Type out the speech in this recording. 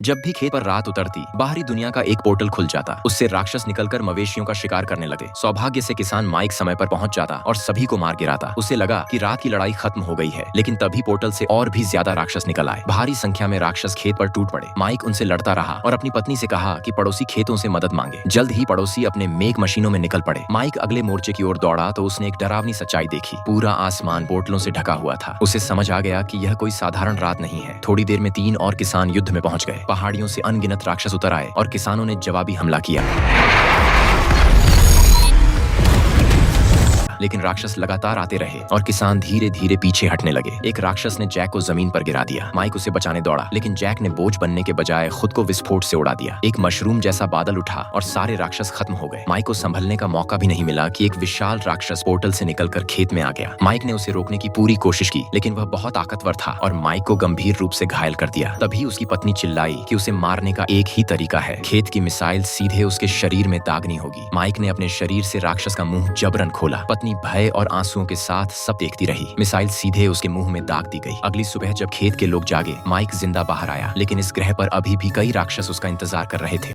जब भी खेत पर रात उतरती, बाहरी दुनिया का एक पोर्टल खुल जाता। उससे राक्षस निकलकर मवेशियों का शिकार करने लगे। सौभाग्य से किसान माइक समय पर पहुंच जाता और सभी को मार गिराता। उसे लगा कि रात की लड़ाई खत्म हो गई है, लेकिन तभी पोर्टल से और भी ज्यादा राक्षस निकल आए। भारी संख्या में राक्षस खेत पर टूट पड़े। माइक उनसे लड़ता रहा और अपनी पत्नी से कहा कि पड़ोसी खेतों से मदद मांगे। जल्द ही पड़ोसी अपने मेघ मशीनों में निकल पड़े। माइक अगले मोर्चे की ओर दौड़ा तो उसने एक डरावनी सच्चाई देखी। पूरा आसमान पोर्टलों से ढका हुआ था। उसे समझ आ गया कि यह कोई साधारण रात नहीं है। थोड़ी देर में 3 और किसान युद्ध में पहुंच गए। पहाड़ियों से अनगिनत राक्षस उतर आए और किसानों ने जवाबी हमला किया। लेकिन राक्षस लगातार आते रहे और किसान धीरे धीरे पीछे हटने लगे। एक राक्षस ने जैक को जमीन पर गिरा दिया। माइक उसे बचाने दौड़ा, लेकिन जैक ने बोझ बनने के बजाय खुद को विस्फोट से उड़ा दिया। एक मशरूम जैसा बादल उठा और सारे राक्षस खत्म हो गए। माइक को संभलने का मौका भी नहीं मिला कि एक विशाल राक्षस पोर्टल से निकलकर खेत में आ गया। माइक ने उसे रोकने की पूरी कोशिश की, लेकिन वह बहुत ताकतवर था और माइक को गंभीर रूप से घायल कर दिया। तभी उसकी पत्नी चिल्लाई कि उसे मारने का एक ही तरीका है, खेत की मिसाइल सीधे उसके शरीर में दागनी होगी। माइक ने अपने शरीर से राक्षस का मुंह जबरन खोला। पत्नी भय और आंसुओं के साथ सब देखती रही। मिसाइल सीधे उसके मुंह में दाग दी गई। अगली सुबह जब खेत के लोग जागे, माइक जिंदा बाहर आया, लेकिन इस ग्रह पर अभी भी कई राक्षस उसका इंतजार कर रहे थे।